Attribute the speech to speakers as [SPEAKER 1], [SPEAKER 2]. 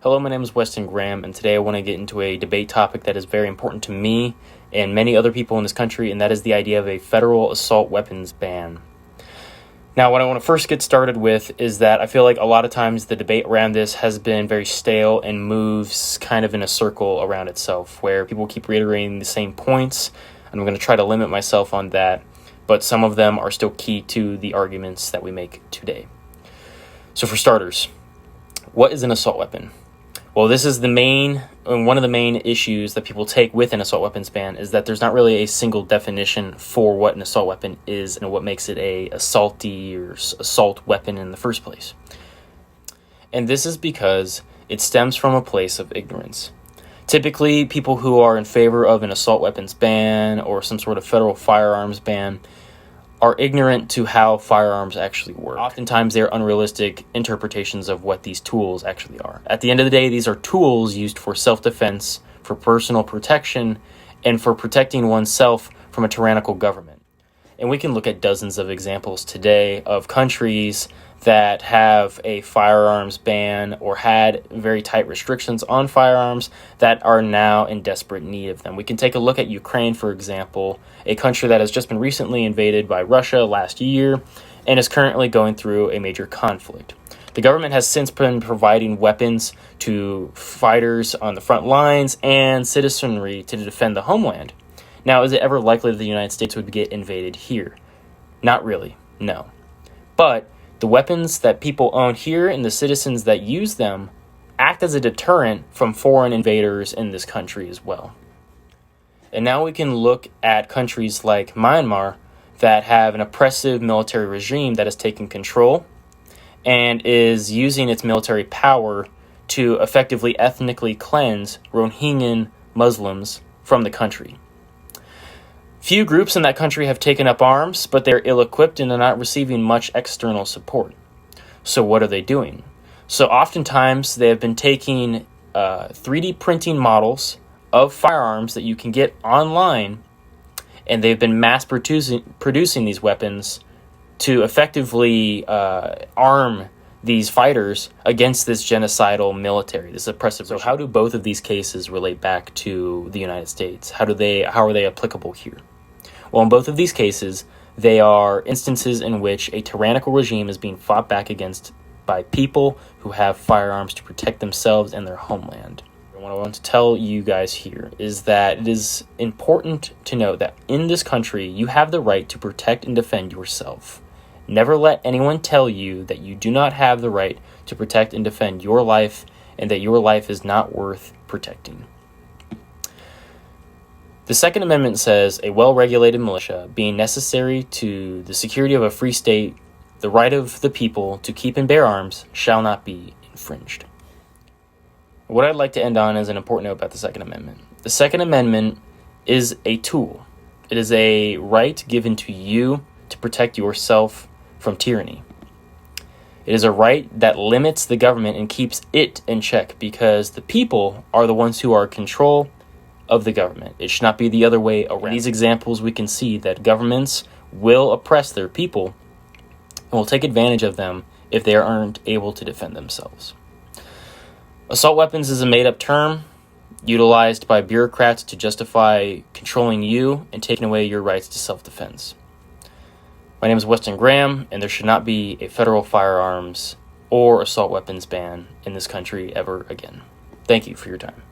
[SPEAKER 1] Hello, my name is Weston Graham, and today I want to get into a debate topic that is very important to me and many other people in this country, and that is the idea of a federal assault weapons ban. Now, what I want to first get started with is that I feel like a lot of times the debate around this has been very stale and moves kind of in a circle around itself, where people keep reiterating the same points, and I'm going to try to limit myself on that, but some of them are still key to the arguments that we make today. So for starters, what is an assault weapon? Well, this is one of the main issues that people take with an assault weapons ban is that there's not really a single definition for what an assault weapon is and what makes it a assaulty or assault weapon in the first place. And this is because it stems from a place of ignorance. Typically, people who are in favor of an assault weapons ban or some sort of federal firearms ban are ignorant to how firearms actually work. Oftentimes, they're unrealistic interpretations of what these tools actually are. At the end of the day, these are tools used for self-defense, for personal protection, and for protecting oneself from a tyrannical government. And we can look at dozens of examples today of countries that have a firearms ban or had very tight restrictions on firearms that are now in desperate need of them. We can take a look at Ukraine, for example, a country that has just been recently invaded by Russia last year and is currently going through a major conflict. The government has since been providing weapons to fighters on the front lines and citizenry to defend the homeland. Now, is it ever likely that the United States would get invaded here? Not really, no. But the weapons that people own here and the citizens that use them act as a deterrent from foreign invaders in this country as well. And now we can look at countries like Myanmar that have an oppressive military regime that has taken control and is using its military power to effectively ethnically cleanse Rohingya Muslims from the country. Few groups in that country have taken up arms, but they're ill-equipped and are not receiving much external support. So what are they doing? So oftentimes they have been taking 3D printing models of firearms that you can get online, and they've been mass producing these weapons to effectively arm these fighters against this genocidal military, this oppressive. So how do both of these cases relate back to the United States? How are they applicable here? Well, in both of these cases, they are instances in which a tyrannical regime is being fought back against by people who have firearms to protect themselves and their homeland. And what I want to tell you guys here is that it is important to know that in this country, you have the right to protect and defend yourself. Never let anyone tell you that you do not have the right to protect and defend your life and that your life is not worth protecting. The Second Amendment says a well-regulated militia being necessary to the security of a free state, the right of the people to keep and bear arms shall not be infringed. What I'd like to end on is an important note about the Second Amendment. The Second Amendment is a tool. It is a right given to you to protect yourself from tyranny. It is a right that limits the government and keeps it in check because the people are the ones who are in control of the government. It should not be the other way around. In these examples, we can see that governments will oppress their people and will take advantage of them if they aren't able to defend themselves. Assault weapons is a made-up term utilized by bureaucrats to justify controlling you and taking away your rights to self-defense. My name is Weston Graham, and there should not be a federal firearms or assault weapons ban in this country ever again. Thank you for your time.